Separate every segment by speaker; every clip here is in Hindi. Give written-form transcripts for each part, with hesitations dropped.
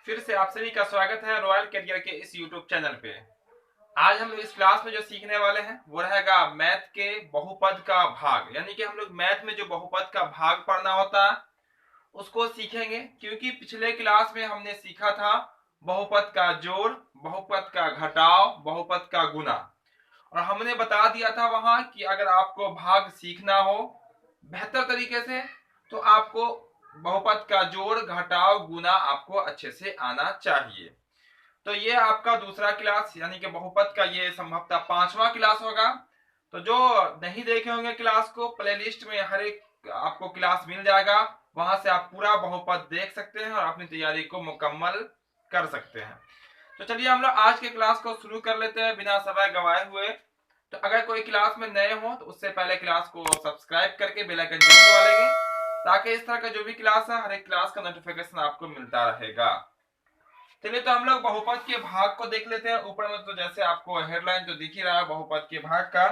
Speaker 1: फिर से आप सभी का स्वागत है रॉयल करियर के इस यूट्यूब चैनल पे। आज हम लोग इस क्लास में जो सीखने वाले हैं वो रहेगा मैथ के बहुपद का भाग, यानी कि हम लोग मैथ में जो बहुपद का भाग पढ़ना होता है उसको सीखेंगे। क्योंकि पिछले क्लास में हमने सीखा था बहुपद का जोड़, बहुपद का घटाव, बहुपद का गुना, और हमने बता दिया था वहां कि अगर आपको भाग सीखना हो बेहतर तरीके से तो आपको बहुपद का जोड़, घटाव, गुना आपको अच्छे से आना चाहिए। तो ये आपका दूसरा क्लास यानी कि बहुपद का ये संभवतः 5वां क्लास होगा। तो जो नहीं देखे होंगे क्लास को, प्लेलिस्ट में हर एक आपको क्लास मिल जाएगा, वहां से आप पूरा बहुपद देख सकते हैं और अपनी तैयारी को मुकम्मल कर सकते हैं। तो चलिए हम लोग आज के क्लास को शुरू कर लेते हैं बिना समय गवाए हुए। तो अगर कोई क्लास में नए हो तो उससे पहले क्लास को सब्सक्राइब करके बेल आइकन जरूर दबा लेंगे, ताकि इस तरह का जो भी क्लास है हर एक क्लास का नोटिफिकेशन आपको मिलता रहेगा। चलिए तो हम लोग बहुपद के भाग को देख लेते हैं। ऊपर में तो जैसे आपको हेडलाइन तो दिख ही रहा है बहुपद के भाग का।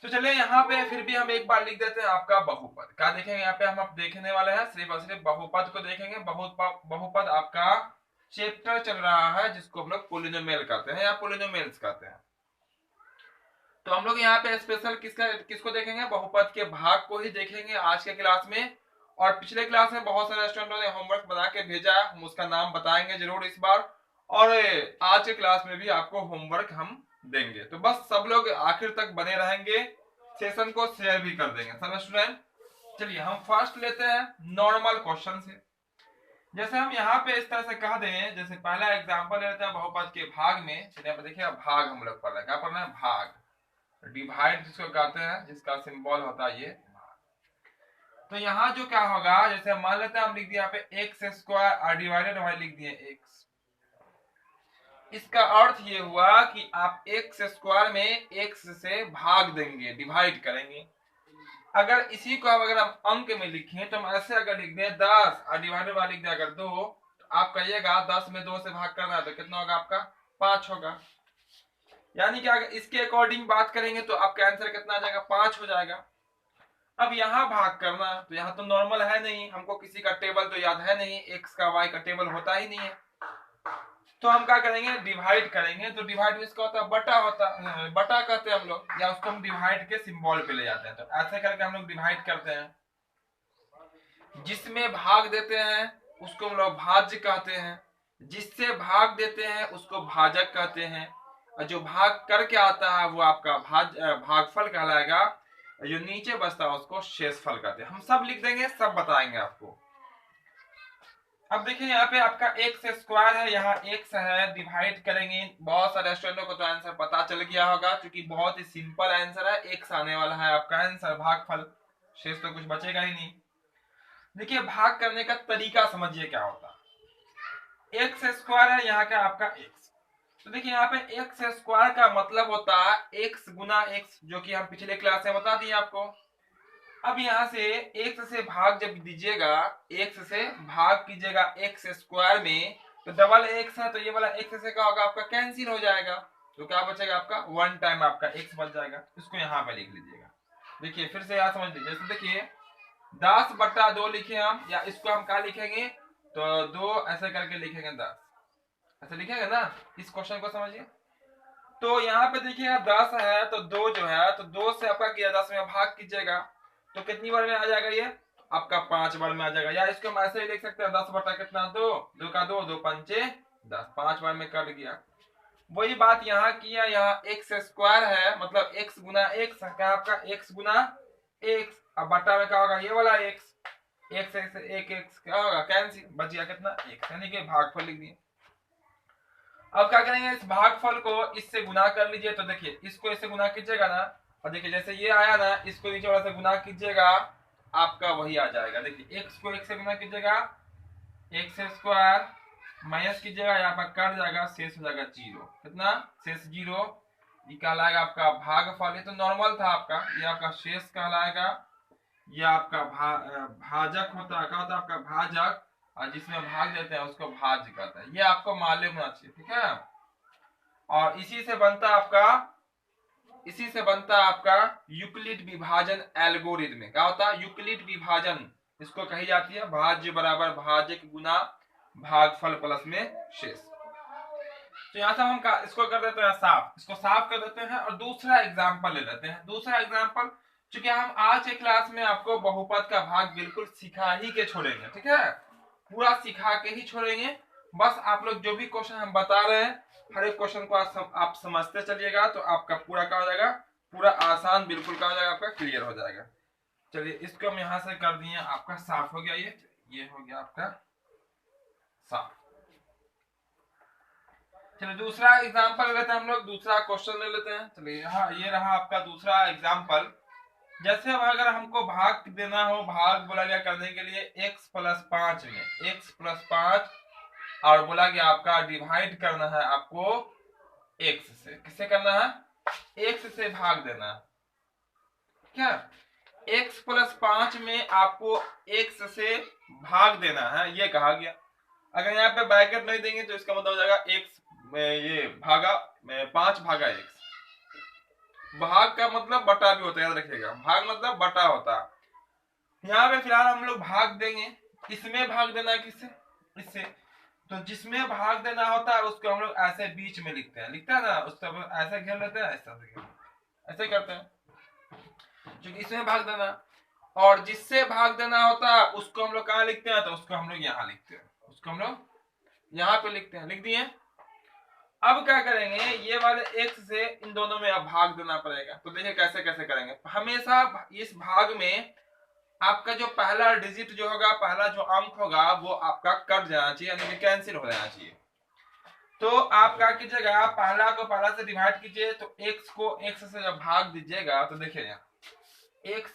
Speaker 1: तो चलिए यहाँ पे फिर भी हम एक बार लिख देते हैं आपका बहुपद क्या देखेंगे। यहाँ पे हम अब देखने वाले हैं सिर्फ और सिर्फ बहुपद को देखेंगे। बहुपद आपका चैप्टर चल रहा है जिसको हम लोग पोलिनोमियल कहते हैं या पोलिनोमियल्स कहते हैं। तो हम लोग यहाँ पे स्पेशल किसको देखेंगे, बहुपद के भाग को ही देखेंगे आज के क्लास में। और पिछले क्लास में बहुत सारे स्टूडेंटों ने होमवर्क बना के भेजा है, हम उसका नाम बताएंगे जरूर इस बार। और आज के क्लास में भी आपको होमवर्क हम देंगे, तो बस सब लोग आखिर तक बने रहेंगे, सेशन को शेयर भी कर देंगे सब स्टूडेंट। चलिए हम फर्स्ट लेते हैं नॉर्मल क्वेश्चन से। जैसे हम यहाँ पे इस तरह से कह दें, जैसे पहला एग्जांपल लेते हैं बहुपद के भाग में। चलिए देखिए भाग हम लोग पढ़ रहे हैं, क्या पढ़ रहे हैं, भाग, डिवाइड जिसको कहते हैं, जिसका सिंबल होता है ये। तो यहाँ जो क्या होगा, जैसे मान लेते हैं हम लिख दिया यहाँ पे एक्स स्क्वायर और डिवाइडेड बाय लिख दिए एक्स। इसका अर्थ ये हुआ कि आप एक्स स्क्वायर में एक्स से भाग देंगे, डिवाइड करेंगे। अगर इसी को अगर हम अंक में लिखें तो हम ऐसे अगर लिख दें 10 और डिवाइडेड बाय लिख दें अगर 2, तो आप कहिएगा 10 में 2 से भाग करना है तो कितना होगा आपका 5 होगा। यानी कि अगर इसके अकॉर्डिंग बात करेंगे तो आपका आंसर कितना आ जाएगा, 5 हो जाएगा। अब यहाँ भाग करना, तो यहाँ तो नॉर्मल है नहीं, हमको किसी का टेबल तो याद है नहीं, एक्स का वाई का टेबल होता ही नहीं है। तो हम क्या करेंगे, डिवाइड करेंगे। तो डिवाइड में इसका होता है बटा, होता बटा कहते हैं हम लोग, या उसको हम डिवाइड के सिंबल पे ले जाते हैं। तो ऐसे करके हम लोग डिवाइड करते हैं। जिसमें भाग देते हैं उसको हम लोग भाज्य कहते हैं, जिससे भाग देते हैं उसको भाजक कहते हैं, और जो भाग करके आता है वो आपका भागफल कहलाएगा, जो नीचे बचता है उसको शेषफल कहते हैं। हम सब लिख देंगे, सब बताएंगे आपको। अब देखिए यहाँ पे आपका एक्स स्क्वायर है, यहाँ एक्स है, डिवाइड करेंगे। बहुत सारे स्टूडेंटों को तो आंसर पता चल गया होगा, क्योंकि बहुत ही सिंपल आंसर है, एक्स आने वाला है आपका आंसर, भागफल। शेष तो कुछ बचेगा ही नहीं। देखिए भाग करने का तरीका समझिए क्या होता है। एक्स स्क्वायर है यहाँ का आपका एक्स, तो देखिए यहाँ पे एक्स स्क्वायर का मतलब होता है एक्स गुना एक्स, जो कि हम पिछले क्लास में बता दिए आपको। अब यहाँ से एक्स से भाग जब दीजिएगा, एक्स से भाग कीजिएगा एक्स स्क्वायर में, तो डबल एक्स है तो ये वाला एक्स से क्या होगा आपका कैंसिल हो जाएगा। तो क्या बचेगा आपका, वन टाइम आपका एक्स बच जाएगा। इसको यहाँ पे लिख लीजिएगा। देखिए फिर से यहाँ समझ लीजिए, जैसे देखिए 10/2 लिखे हम, या इसको हम क्या लिखेंगे, तो 2 ऐसे करके लिखेंगे 10, ऐसे लिखेंगे ना। इस क्वेश्चन को समझिए। तो यहाँ पे देखिए 10 है तो 2 जो है, तो 2 से आपका किया 10 में भाग कीजिएगा, तो कितनी बार में आ जाएगा ये, आपका 5 बार में आ जाएगा। या इसको हम ऐसे ही देख सकते हैं, 10 बटा कितना 2, 2 का 2, 2 पंचे 10, 5 बार में कट गया। वही बात यहाँ किया, यहाँ एक्स स्क्वायर है मतलब एक्स गुना एक्स, क्या आपका एक्स गुना एक्स। अब बटा में क्या होगा, ये वाला एक्स, एक्स एक्स एक एक्स क्या होगा कैंसिल, बच गया कितना एक्स, यानी कि भागफल लिख दिए। अब क्या करेंगे, इस भागफल को इससे गुना कर लीजिए। तो देखिए इसको इससे गुना कीजिएगा ना, और देखिए जैसे ये आया ना, इसको नीचे वाला से गुना कीजिएगा, आपका वही आ जाएगा। देखिए एक्स को एक्स से गुना कीजिएगा, एक्स स्क्वायर माइनस कीजिएगा, यहाँ पर कट जाएगा, शेष हो जाएगा 0। कितना शेष 0, ये कहलाएगा आपका भागफल। ये तो नॉर्मल था आपका, ये आपका शेष कहलाएगा। ये आपका भाजक होता है, क्या होता है आपका भाजक, और जिसमें भाग देते हैं उसको भाज्य कहते हैं। ये आपको मालूम होना चाहिए, ठीक है। और इसी से बनता आपका यूक्लिड विभाजन एल्गोरिथम। क्या होता है यूक्लिड विभाजन, इसको कही जाती है भाज्य बराबर भाजक गुना भागफल प्लस में शेष। तो यहाँ से हम इसको कर देते हैं साफ, इसको साफ कर देते हैं और दूसरा एग्जाम्पल ले लेते हैं। दूसरा एग्जाम्पल, चूंकि हम आज के क्लास में आपको बहुपद का भाग बिल्कुल सिखा ही के छोड़ेंगे, ठीक है, पूरा सिखा के ही छोड़ेंगे। बस आप लोग जो भी क्वेश्चन हम बता रहे हैं, हर एक क्वेश्चन को आप समझते चलिएगा, तो आपका पूरा क्या हो जाएगा, पूरा आसान बिल्कुल क्या हो जाएगा, आपका क्लियर हो जाएगा। चलिए इसको हम यहाँ से कर दिए, आपका साफ हो गया, ये हो गया आपका साफ। चलिए दूसरा एग्जांपल ले लेते हैं हम लोग, दूसरा क्वेश्चन ले लेते हैं। चलिए यहाँ ये रहा आपका दूसरा एग्जांपल। जैसे अब अगर हमको भाग देना हो, भाग बोला गया करने के लिए x प्लस 5 में, x प्लस 5, और बोला गया आपका डिवाइड करना है आपको x से। किससे करना है, x से भाग देना है। क्या x प्लस 5 में आपको x से भाग देना है, ये कहा गया। अगर यहाँ पे ब्रैकेट नहीं देंगे तो इसका मतलब हो जाएगा x में ये भागा 5 भागा x। भाग का मतलब बटा भी होता है, याद रखिएगा, भाग मतलब बटा होता है। यहाँ पे फिलहाल हम लोग भाग देंगे, इसमें भाग देना है किससे, इससे। तो जिसमें भाग देना होता है उसको हम लोग ऐसे बीच में लिखते हैं, लिखते हैं ना, उसको ऐसे घेर लेते हैं, ऐसे करते हैं, क्योंकि इसमें भाग देना। और जिससे भाग देना होता है उसको हम लोग कहाँ लिखते हैं, तो उसको हम लोग यहाँ लिखते हैं, उसको हम लोग यहाँ पे लिखते हैं, लिख दिए। अब क्या करेंगे, ये वाले x से इन दोनों में अब भाग देना पड़ेगा। तो देखिए कैसे कैसे करेंगे। हमेशा इस भाग में आपका जो पहला डिजिट जो होगा, पहला जो अंक होगा, वो आपका कट जाना चाहिए, यानी कि कैंसिल हो जाना चाहिए। तो आप क्या कीजिएगा, पहला को पहला से डिवाइड कीजिए, तो x को x से जब भाग दीजिएगा तो देखिए यहाँ x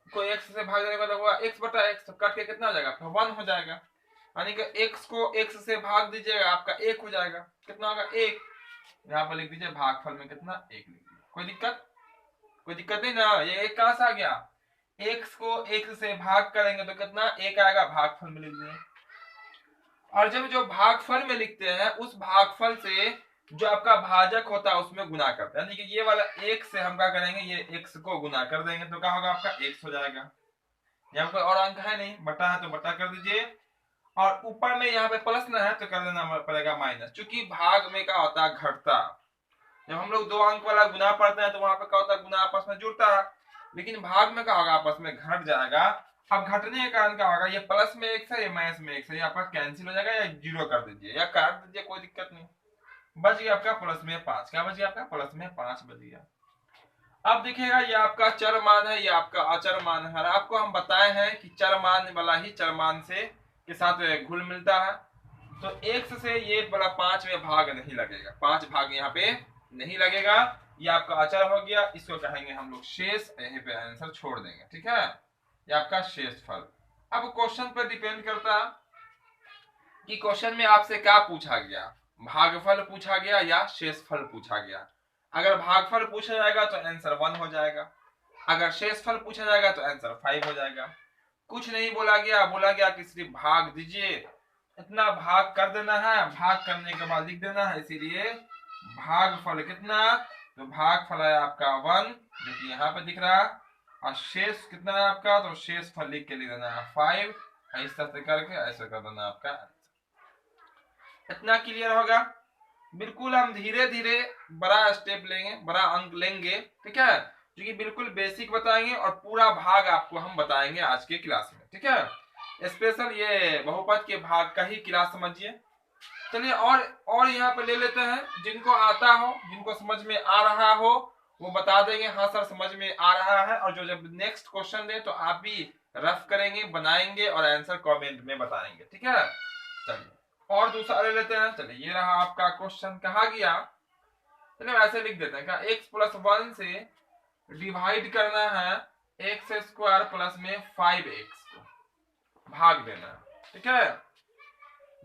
Speaker 1: को x से भाग देने का तो होगा x बटा x, तो कट के कितना हो जाएगा, 1 हो जाएगा। यानी कि x को x से भाग दीजिएगा, आपका 1 हो जाएगा। कितना होगा, 1। यहाँ पर लिख दीजिए भागफल में कितना, 1 लिख दीजिए। कोई दिक्कत, कोई दिक्कत नहीं ना। ये 1 कहां से आ गया, x को 1 से भाग करेंगे तो कितना, 1 आएगा, भागफल में लिख दिए। और जब जो भागफल में लिखते हैं उस भागफल से जो आपका भाजक होता है उसमें गुना करते हैं, यानी कि ये वाला 1 से हम क्या करेंगे, ये x को गुना कर देंगे, तो क्या होगा, आपका x हो जाएगा। यहाँ कोई और अंक है नहीं, बटा है तो बटा कर दीजिए, और ऊपर में यहाँ पे प्लस ना है तो कर देना पड़ेगा माइनस, क्योंकि भाग में क्या होता है, घटता। जब हम लोग 2 अंक वाला गुना पढ़ते हैं तो वहां पे क्या होता है, गुना आपस में जुड़ता है, लेकिन भाग में क्या होगा, आपस में घट जाएगा। अब घटने के कारण क्या होगा, ये प्लस में x है, ये माइनस में x है, ये आपका कैंसिल हो जाएगा, या 0 कर दीजिए या काट दीजिए, कोई दिक्कत नहीं। बच गया आपका प्लस में 5। क्या बच गया आपका, प्लस में 5 बच गया। अब देखिएगा ये आपका चर मान है, ये आपका अचर मान है। आपको हम बताए हैं कि चर मान वाला ही चर मान से के साथ घुल मिलता है। तो x से ये वाला 5 में भाग नहीं लगेगा, 5 भाग यहाँ पे नहीं लगेगा। ये आपका अचर हो गया, इसको कहेंगे हम लोग शेष, यहीं पे आंसर छोड़ देंगे, ठीक है। ये आपका शेष फल। अब क्वेश्चन पर डिपेंड करता है कि क्वेश्चन में आपसे क्या पूछा गया, भागफल पूछा गया या शेषफल पूछा गया। अगर भागफल पूछा जाएगा तो आंसर 1 हो जाएगा, अगर शेषफल पूछा जाएगा तो आंसर 5 हो जाएगा। कुछ नहीं बोला गया, बोला गया कि सिर्फ भाग दीजिए, इतना भाग कर देना है, भाग करने के बाद लिख देना है, इसीलिए भागफल कितना, तो भागफल है आपका 1, जो कि यहाँ पे दिख रहा है, और शेष कितना है आपका, तो शेष फल लिख के लिख देना है 5। इस तरह से करके ऐसे कर देना आपका आंसर। इतना क्लियर होगा। बिल्कुल हम धीरे धीरे बड़ा स्टेप लेंगे, बड़ा अंक लेंगे, ठीक है, जो कि बिल्कुल बेसिक बताएंगे और पूरा भाग आपको हम बताएंगे आज के क्लास में, ठीक है। स्पेशल ये बहुपद के भाग का ही क्लास समझिए। चलिए और यहाँ पे ले लेते हैं, जिनको आता हो, जिनको समझ में आ रहा हो वो बता देंगे हाँ सर समझ में आ रहा है, और जो जब नेक्स्ट क्वेश्चन दे तो आप भी रफ करेंगे, बनाएंगे और आंसर कमेंट में बताएंगे, ठीक है। चलिए और दूसरा ले लेते हैं। चलिए ये रहा आपका क्वेश्चन, कहा गया, चलिए ऐसे लिख देते हैं, x प्लस 1 से डिवाइड करना है एक्स स्क्वायर प्लस में 5x को भाग देना है, ठीक है।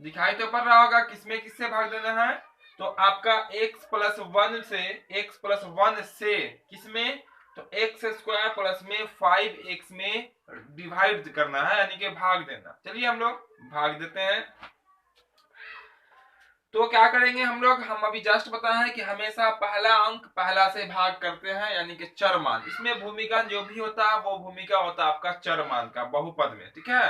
Speaker 1: दिखाई तो पड़ रहा होगा किसमें किससे भाग देना है, तो आपका x प्लस 1 से, x प्लस 1 से किसमें, तो एक्स स्क्वायर प्लस में 5x में डिवाइड करना है, यानी कि भाग देना। चलिए हम लोग भाग देते हैं। तो क्या करेंगे हम लोग, हम अभी जस्ट बताए हैं कि हमेशा पहला अंक पहला से भाग करते हैं, यानी कि चर मान। इसमें भूमिका जो भी होता है वो भूमिका होता है आपका चर मान का बहुपद में, ठीक है।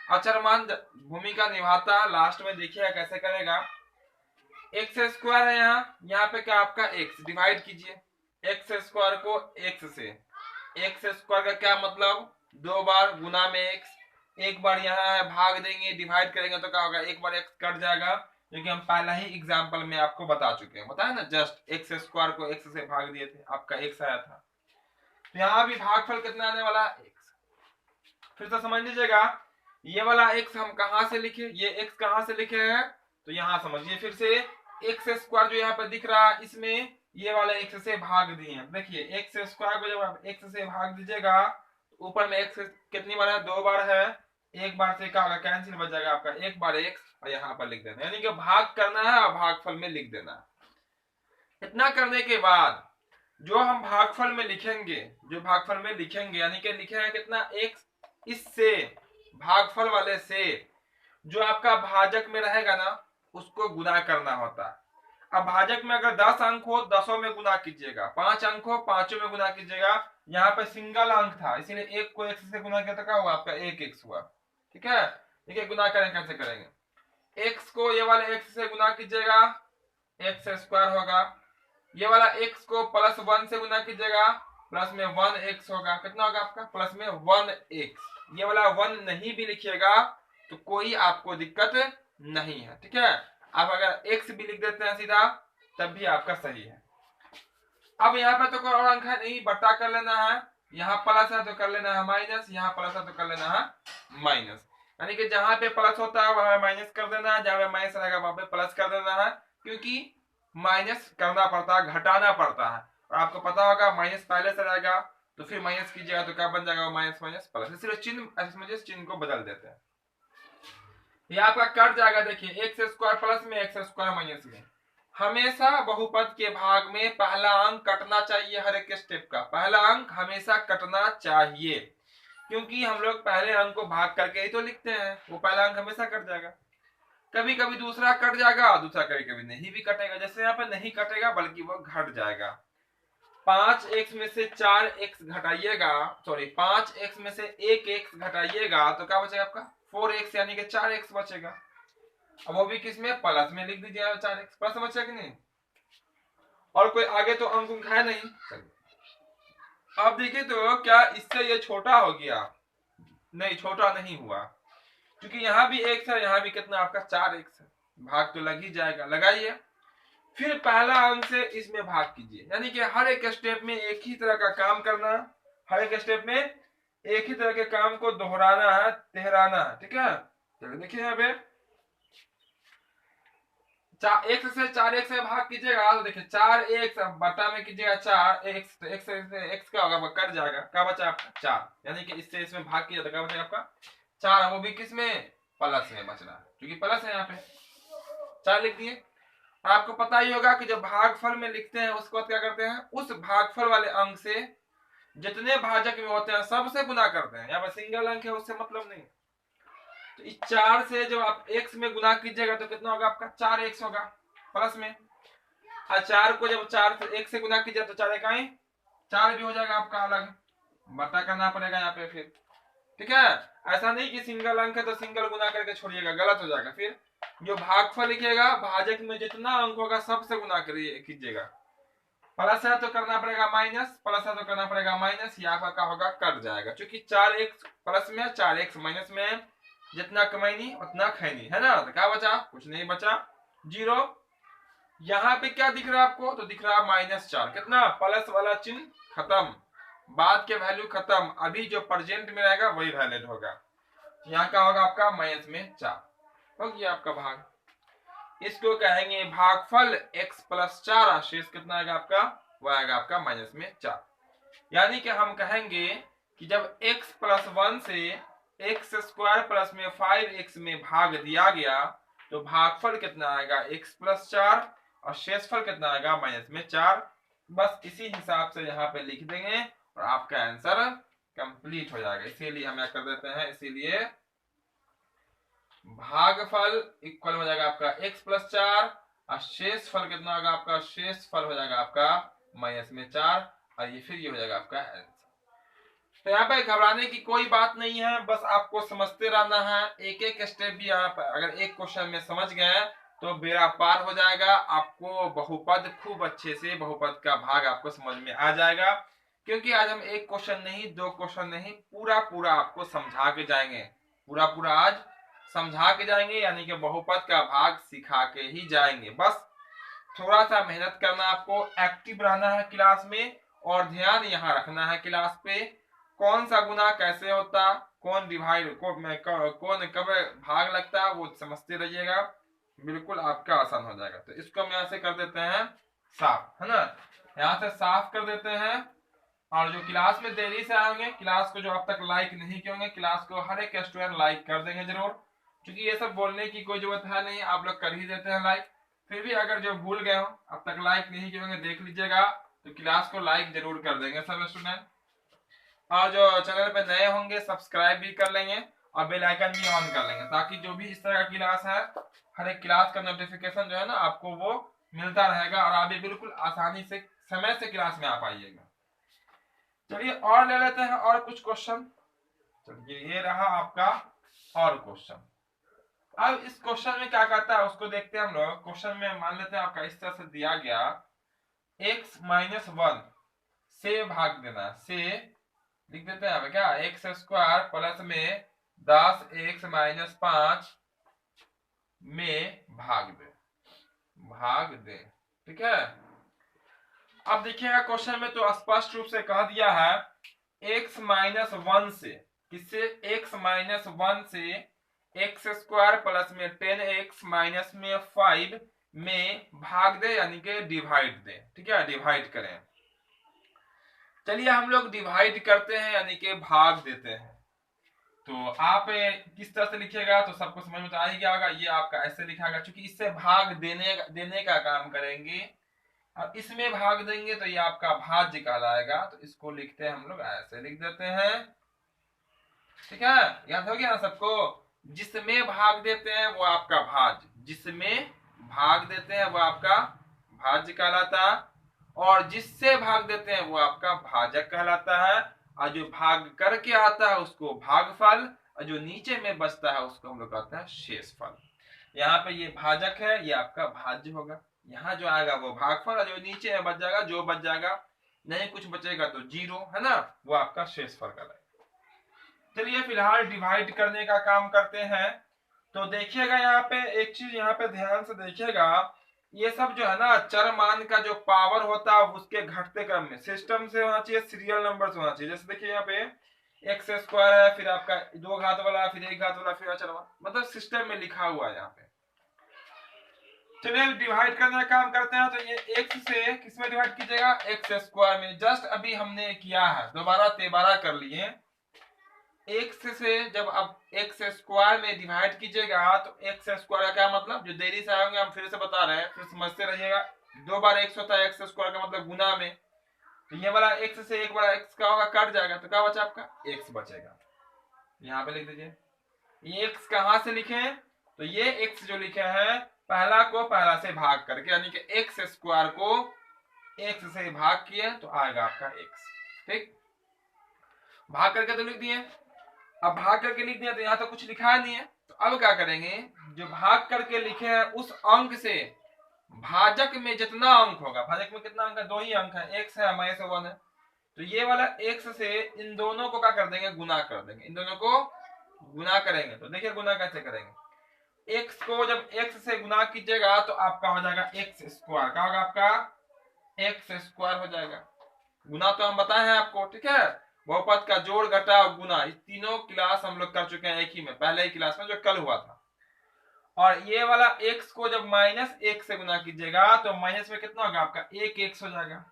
Speaker 1: अचरमान भूमिका निभाता। लास्ट में देखिएगा कैसे करेगा। एक्स स्क्वायर है यहाँ पे क्या आपका एक्स, डिवाइड कीजिए एक्स स्क्वायर को एक्स से। एक्स स्क्वायर का क्या मतलब, 2 बार गुना में एक्स, एक बार यहाँ है भाग देंगे, डिवाइड करेंगे तो क्या होगा, एक बार एक्स कट जाएगा, क्योंकि हम पहला ही एग्जांपल में आपको बता चुके हैं, बताया ना, जस्ट एक्स स्क्वायर को एक्स से भाग दिए थे, आपका एक्स आया था। तो यहाँ भी भागफल कितना आने वाला है, एक्स। फिर से समझ लीजिएगा, ये वाला एक्स हम कहां से लिखे, ये एक्स कहां से लिखे हैं, तो यहाँ समझिए फिर से, एक्स स्क्वायर जो यहाँ पे दिख रहा है इसमें ये वाले एक्स से भाग दिए हैं। देखिए एक्स स्क्वायर को जब आप एक्स से भाग दीजिएगा, ऊपर में एक्स कितनी बार है, 2 बार है, एक बार से क्या होगा, कैंसिल बच जाएगा आपका, एक बार एक्स और यहाँ पर लिख देना, यानी कि भाग करना है और भागफल में लिख देना है। इतना करने के बाद जो हम भागफल में लिखेंगे, जो भागफल में लिखेंगे यानी कि लिखेंगे कितना, एक्स, इससे भागफल वाले से जो आपका भाजक में रहेगा ना उसको गुना करना होता है। अब भाजक में अगर 10 अंक हो 10 में गुना कीजिएगा, 5 अंक हो 5 में गुना कीजिएगा। यहाँ पे सिंगल अंक था इसीलिए एक को एक्स से गुना किया तो क्या हुआ आपका, एक एक्स हुआ। ठीक है, देखिए गुना करें कैसे करेंगे, एक्स को ये वाले एक्स से गुना कीजिएगा, एक्स स्क्वायर होगा, ये वाला एक्स को प्लस 1 से गुना कीजिएगा, प्लस में 1 एक्स होगा, कितना होगा आपका, प्लस में 1 एक्स। ये वाला 1 नहीं भी लिखिएगा तो कोई आपको दिक्कत नहीं है। ठीक है, आप अगर एक्स भी लिख देते हैं सीधा तब भी आपका सही है। अब यहाँ पे तो कोई और अंक है नहीं, बट्टा कर लेना है, यहाँ प्लस है तो कर लेना है माइनस, यहाँ प्लस है तो कर लेना है माइनस, यानी कि जहां पे प्लस होता है वहां माइनस कर देना है, जहां पे माइनस रहेगा वहां पे प्लस कर देना है, क्योंकि माइनस करना पड़ता है, घटाना पड़ता है, और आपको पता होगा माइनस पहले से रहेगा तो फिर माइनस कीजिएगा तो क्या बन जाएगा, माइनस माइनस प्लस, इसलिए चिन्ह को बदल देते हैं। ये आपका कट जाएगा, देखिए एक्स स्क्वायर प्लस में एक्स स्क्वायर माइनस में, हमेशा बहुपद के भाग में पहला अंक कटना चाहिए, हर एक स्टेप का पहला अंक हमेशा कटना चाहिए, क्योंकि हम लोग पहले अंक को भाग करके ही तो लिखते हैं, वो पहला अंक हमेशा कट जाएगा। कभी कभी दूसरा कट जाएगा, दूसरा कभी कभी नहीं भी कटेगा, जैसे यहाँ पे नहीं कटेगा बल्कि वो घट जाएगा। 5x में से 4x घटाइएगा, सॉरी 5x में से 1x घटाइएगा तो क्या बचेगा आपका 4x, यानी कि 4x बचेगा। अब वो भी किस में, प्लस में लिख दीजिए, 4x प्लस बचेगा कि नहीं, और कोई आगे तो अंक है नहीं। अब देखिए तो क्या इससे ये छोटा हो गया, नहीं छोटा नहीं हुआ, क्योंकि यहाँ भी x है, यहाँ भी कितना आपका 4x है, भाग तो लग ही जाएगा, लगाइए। फिर पहला अंक से इसमें भाग कीजिए, यानी कि हर एक स्टेप में एक ही तरह का काम करना, हर एक स्टेप में एक ही तरह के काम को दोहराना है, तेहराना है। ठीक है, चलो देखिए यहाँ पे एक्स से 4x से भाग कीजिएगा तो देखिए 4x बटा में कीजिएगा 4x, तो x से x क्या होगा, कट जाएगा, क्या बचा आपका 4, यानी कि इससे इसमें भाग किया तो क्या बचेगा आपका 4, वो भी किस में, प्लस में बच रहा है, क्योंकि प्लस है यहाँ पे 4 लिख दिए। आपको पता ही होगा कि जब भागफल में लिखते हैं उसके बाद क्या करते हैं, उस भागफल वाले अंक से जितने भाजक में होते हैं सबसे गुना करते हैं, यहाँ पर सिंगल अंक है उससे मतलब नहीं। तो इस 4 से जब आप x में गुना कीजिएगा तो कितना होगा आपका 4x होगा प्लस में, और 4 को जब 4 से 1 से गुना कीजिएगा तो 4 इकाई 4 भी हो जाएगा आपका, अलग बटा करना पड़ेगा यहाँ पे फिर। ठीक है, ऐसा नहीं कि सिंगल अंक है तो सिंगल गुना करके छोड़िएगा, गलत हो जाएगा। फिर जो भागफल लिखिएगा भाजक में जितना अंक होगा सबसे गुना कीजिएगा, प्लस है तो करना पड़ेगा माइनस, प्लस है तो करना पड़ेगा माइनस, यहाँ पर क्या होगा कट जाएगा, क्योंकि 4x प्लस में 4x माइनस में, जितना कमाईनी उतना खैनी, है ना, तो क्या बचा, कुछ नहीं बचा, 0। यहाँ पे क्या दिख रहा है आपको, तो दिख रहा है -4, कितना, प्लस वाला चिन्ह खत्म, बाद के वैल्यू खत्म, अभी जो प्रेजेंट में रहेगा वही वैलिड होगा। यहाँ का होगा आपका -4, हो गया आपका भाग। इसको कहेंगे भागफल x प्लस 4, और शेष कितना आएगा आपका, वो आएगा आपका -4। यानी कि हम कहेंगे कि जब x प्लस 1 से एक्स स्क्वायर प्लस में 5x में भाग दिया गया तो भागफल कितना आएगा x प्लस 4, और शेषफल कितना आएगा -4। बस इसी हिसाब से यहाँ पे लिख देंगे और आपका आंसर कंप्लीट हो जाएगा। इसीलिए हम क्या कर देते हैं, इसीलिए भागफल इक्वल हो जाएगा आपका x प्लस 4, और शेषफल कितना होगा आपका, शेषफल हो जाएगा आपका -4, और ये फिर ये हो जाएगा आपका आंसर। तो यहाँ पे घबराने की कोई बात नहीं है, बस आपको समझते रहना है। एक एक स्टेप भी आप अगर एक क्वेश्चन में समझ गए तो बेड़ा पार हो जाएगा। आपको बहुपद खूब अच्छे से, बहुपद का भाग आपको समझ में आ जाएगा, क्योंकि आज हम एक क्वेश्चन नहीं, दो क्वेश्चन नहीं, पूरा पूरा आपको समझा के जाएंगे। पूरा पूरा आज समझा के जाएंगे, यानी कि बहुपद का भाग सिखा के ही जाएंगे। बस थोड़ा सा मेहनत करना, आपको एक्टिव रहना है क्लास में, और ध्यान यहाँ रखना है क्लास पे, कौन सा गुना कैसे होता, कौन डिवाइड कौन कब भाग लगता है, वो समझते रहिएगा। बिल्कुल आपका आसान हो जाएगा। तो इसको हम यहाँ से कर देते हैं साफ, है ना, यहाँ से साफ कर देते हैं। और जो क्लास में देरी से आएंगे, क्लास को जो अब तक लाइक नहीं किए होंगे, क्लास को हर एक स्टूडेंट लाइक कर देंगे जरूर, क्योंकि ये सब बोलने की कोई जरूरत है नहीं, आप लोग कर ही देते हैं लाइक। फिर भी अगर जो भूल गए हो, अब तक लाइक नहीं किए होंगे, देख लीजिएगा, तो क्लास को लाइक जरूर कर देंगे सब स्टूडेंट। और जो चैनल पे नए होंगे सब्सक्राइब भी कर लेंगे और बेल आइकन भी ऑन कर लेंगे, ताकि जो भी इस तरह का क्लास है, हर एक क्लास का नोटिफिकेशन जो है ना आपको वो मिलता रहेगा, और आप भी बिल्कुल आसानी से समय से क्लास में आ पाइएगा। चलिए और ले लेते हैं और कुछ क्वेश्चन। चलिए ये रहा आपका और क्वेश्चन। अब इस क्वेश्चन में क्या कहता है उसको देखते हैं हम लोग। क्वेश्चन में मान लेते हैं आपका इस तरह से दिया गया, x-1 से भाग देना, से लिख देते हैं क्या, एक्स स्क्वायर प्लस में 10x-5 में भाग दे। ठीक है, अब देखिएगा क्वेश्चन में तो स्पष्ट रूप से कह दिया है x-1 से, किससे, x-1 से एक्स स्क्वायर प्लस में 10x माइनस में 5 में भाग दे, यानी कि डिवाइड दे। ठीक है, डिवाइड करें। चलिए हम लोग डिवाइड करते हैं, यानी कि भाग देते हैं। तो आप किस तरह से लिखिएगा तो सबको समझ में आ ही गया होगा। ये आपका ऐसे लिखागा, क्योंकि इससे भाग देने का काम करेंगे। अब इसमें भाग देंगे तो ये आपका भाज्य कहलाएगा। तो इसको लिखते हैं हम लोग ऐसे, लिख देते हैं। ठीक है, याद हो गया ना सबको। जिसमें भाग देते हैं वो आपका भाज्य, जिसमें भाग देते हैं वो आपका भाज्य कहलाता है, और जिससे भाग देते हैं वो आपका भाजक कहलाता है। और जो भाग करके आता है उसको भागफल, और जो नीचे में बचता है उसको हम लोग कहते हैं शेषफल। यहाँ पे ये भाजक है, ये आपका भाज्य होगा। यहाँ जो आएगा वो भागफल, और जो नीचे में बच जाएगा, जो बच जाएगा, नहीं कुछ बचेगा तो जीरो, है ना, वो आपका शेषफल कहलाएगा। चलिए फिलहाल डिवाइड करने का काम करते हैं। तो देखिएगा यहाँ पे एक चीज, यहाँ पे ध्यान से देखिएगा, ये सब जो है ना चर मान का जो पावर होता है उसके घटते क्रम में सिस्टम से होना चाहिए, सीरियल नंबर से होना चाहिए। जैसे देखिए यहाँ पे एक्स स्क्वायर है, फिर आपका 2 घात वाला, फिर 1 घात वाला, फिर अचर वाला, मतलब सिस्टम में लिखा हुआ है यहाँ पे। चलिए डिवाइड करने का काम करते हैं। तो ये x से किसमें डिवाइड कीजिएगा, एक्स स्क्वायर में। जस्ट अभी हमने किया है, दोबारा तेबारा कर लिए। एक्स से जब आप एक्स स्क्वायर में डिवाइड कीजिएगा तो एक्स स्क्वायर का क्या मतलब, जो देरी से आएंगे हम फिर से बता रहे हैं, फिर समझते रहिएगा। 2 बार एक्स होता है, एक्स स्क्वायर का मतलब गुना में। तो ये वाला एक्स से एक बार एक्स का होगा, कट जाएगा, तो क्या बचा आपका, एक्स बचेगा। यहाँ पे लिख दीजिए। ये एक्स कहाँ से लिखे हैं, तो ये एक्स जो लिखे हैं पहला को पहला से भाग करके, यानी कि एक्स स्क्वायर को एक्स से भाग किए तो आएगा आपका एक्स। ठीक, भाग करके तो लिख दिए। अब भाग करके लिख दिया तो यहाँ तो कुछ लिखा नहीं है। तो अब क्या करेंगे, जो भाग करके लिखे हैं उस अंक से भाजक में जितना अंक होगा, भाजक में कितना अंक है, 2 ही अंक है, x है माइनस 1 है। तो ये वाला x से इन दोनों को क्या कर देंगे, गुना कर देंगे, इन दोनों को गुना करेंगे। तो देखिए गुना कैसे करेंगे, x को जब x से गुना कीजिएगा तो आपका हो जाएगा एक्स स्क्वायर, क्या होगा आपका एक्स स्क्वायर हो जाएगा। गुना तो हम बताए हैं आपको, ठीक है, बहुपद का जोड़ घटा और गुना, इस तीनों क्लास हम लोग कर चुके हैं एक ही में, पहले ही क्लास में जो कल हुआ था। और ये वाला x को जब -1 से गुना कीजिएगा तो माइनस में कितना होगा आपका 1x हो जाएगा।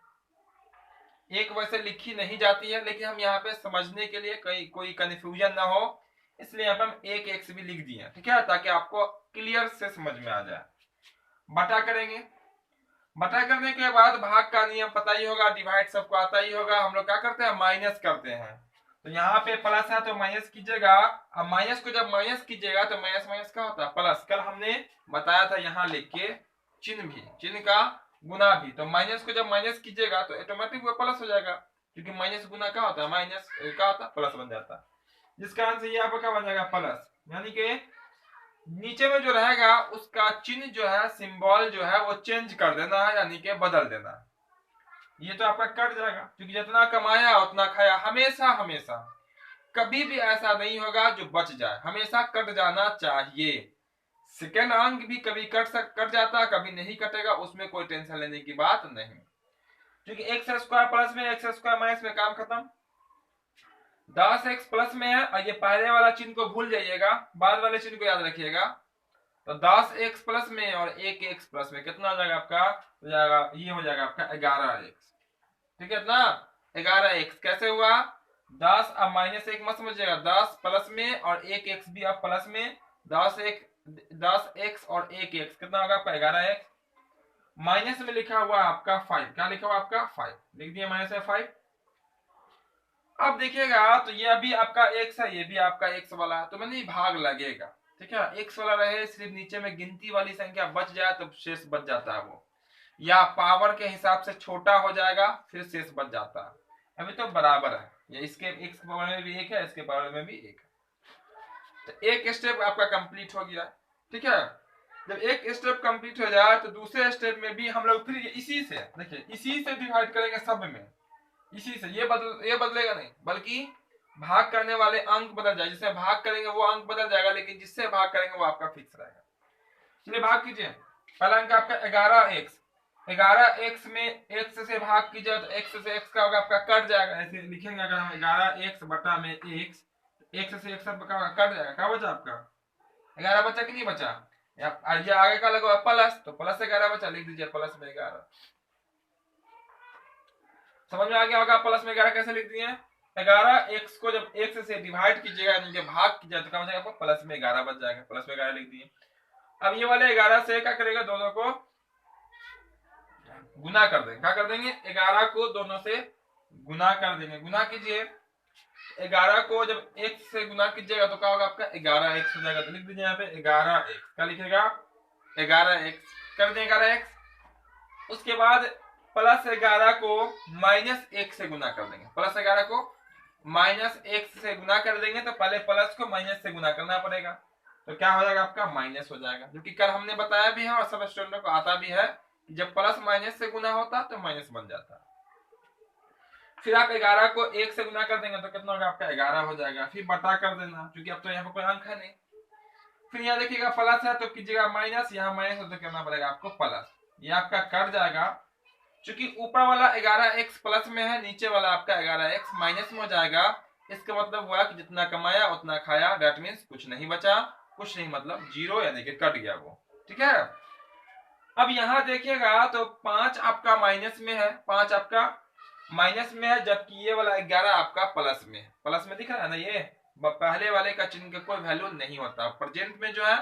Speaker 1: एक वैसे लिखी नहीं जाती है, लेकिन हम यहाँ पे समझने के लिए कोई कंफ्यूजन ना हो, इसलिए यहाँ पे हम 1x भी लिख दिए, ठीक है, ताकि आपको क्लियर से समझ में आ जाए। बटा करेंगे, बटा करने के बाद भाग का नियम पता ही होगा, डिवाइड सबको आता ही होगा। हम लोग क्या करते हैं, माइनस करते हैं। तो यहाँ पे प्लस है तो माइनस कीजिएगा। अब माइनस को जब माइनस कीजिएगा तो माइनस माइनस क्या होता है, प्लस। कल हमने बताया था यहाँ लिख के, चिन्ह भी, चिन्ह का गुना भी। तो माइनस को जब माइनस कीजिएगा तो ऑटोमेटिक वो प्लस हो जाएगा। क्योंकि माइनस गुना क्या होता है, माइनस क्या होता है, प्लस बन जाता है, जिसका आंसर ये आपका क्या बन जाएगा, प्लस। यानी कि नीचे में जो रहेगा उसका चिन्ह जो है, सिंबल जो है वो चेंज कर देना है, यानी कि बदल देना है। ये तो आपका कट जाएगा, क्योंकि जितना कमाया उतना खाया। हमेशा हमेशा कभी भी ऐसा नहीं होगा जो बच जाए, हमेशा कट जाना चाहिए। सेकेंड अंक भी कभी कट जाता है, कभी नहीं कटेगा, उसमें कोई टेंशन लेने की बात नहीं, क्योंकि एक्स स्क्वायर प्लस में एक्स स्क्वायर माइनस में काम खत्म। 10x प्लस में है, और ये पहले वाला चिन्ह को भूल जाइएगा, बाद वाले चिन्ह को याद रखिएगा। तो 10x प्लस में और 1x प्लस में कितना हो जाएगा आपका, हो जाएगा ये हो जाएगा आपका 11x। ठीक है ना, 11x कैसे हुआ, 10 अब माइनस 1 मत समझिएगा, 10 प्लस में और 1x भी आप प्लस में, 10x और 1x कितना होगा आपका 11x। माइनस में लिखा हुआ आपका 5, क्या लिखा हुआ आपका 5, लिख दिया माइनस है 5। अब देखिएगा तो ये अभी आपका x है, ये भी आपका x वाला है, तो मैंने भाग लगेगा। ठीक है, x वाला रहे, सिर्फ नीचे में गिनती वाली संख्या बच जाए तो शेष बच जाता है वो, या पावर के हिसाब से छोटा हो जाएगा फिर शेष बच जाता है। अभी तो बराबर है, ये इसके x के पावर में भी 1 है, इसके पावर में भी 1 है, तो एक स्टेप आपका कंप्लीट हो गया। ठीक है, जब एक स्टेप कंप्लीट हो जाए तो दूसरे स्टेप में भी हम लोग फिर इसी से, देखिए इसी से डिवाइड करेंगे सब में, इसी से। ये बदलेगा नहीं, बल्कि भाग करने वाले अंक बदल जाए, जिससे भाग करेंगे वो अंक बदल जाएगा, लेकिन जिससे भाग करेंगे वो आपका फिक्स रहेगा। चलिए भाग कीजिए, पहला अंक आपका 11x, 11x में x से भाग कीजिए तो x से x का होगा आपका कट जाएगा, ऐसे लिखेंगे अगर हम 11x बटा में x, x से x कट जाएगा, क्या बचा आपका 11 बचा कि नहीं बचा, ये आगे का लगा प्लस, तो प्लस 11 बचा, लिख दीजिए प्लस में 11। समझ में आ गया होगा, प्लस में 11 कैसे लिख दिए, 11x को जब x से डिवाइड कीजिएगा यानी कि भाग कीजिएगा तो क्या हो जाएगा, प्लस में 11 बच जाएगा, प्लस में 11 लिख दिए। अब ये वाले 11 से क्या करेगा, दोनों को गुना कर देंगे, क्या कर देंगे, 11 को दोनों से गुना कर देंगे, गुना कीजिए। 11 को जब x से गुना कीजिएगा तो क्या होगा आपका 11x हो जाएगा, तो लिख दीजिए यहाँ पे 11x, क्या लिखेगा 11x, कर दें 11x। उसके बाद प्लस 11 को माइनस 1 से गुना कर देंगे, प्लस 11 को माइनस 1 से गुना कर देंगे, तो पहले प्लस को माइनस से गुना करना पड़ेगा, तो क्या हो जाएगा आपका माइनस हो जाएगा, जो कि कल हमने बताया भी है और सब स्टूडेंटों को आता भी है कि जब प्लस माइनस से गुना होता तो माइनस बन जाता। फिर आप 11 को 1 से गुना कर देंगे तो कितना होगा आपका 11 हो जाएगा, फिर बटा कर देना क्योंकि अब तो यहाँ पर कोई अंक है नहीं। फिर यहाँ देखिएगा प्लस है तो कीजिएगा माइनस, यहाँ माइनस हो तो करना पड़ेगा आपको प्लस, ये आपका कट जाएगा। चूंकि ऊपर वाला 11x प्लस में है, नीचे वाला आपका 11x माइनस में हो जाएगा, इसका मतलब हुआ कि जितना कमाया उतना खाया, दैट मीन्स कुछ नहीं बचा, कुछ नहीं मतलब जीरो, यानी कि कट गया वो। ठीक है, अब यहाँ देखिएगा तो 5 आपका माइनस में है, 5 आपका माइनस में है, जबकि ये वाला 11 आपका प्लस में है, प्लस में दिख रहा है ना, ये पहले वाले का चिन्ह का कोई वैल्यू नहीं होता, प्रेजेंट में जो है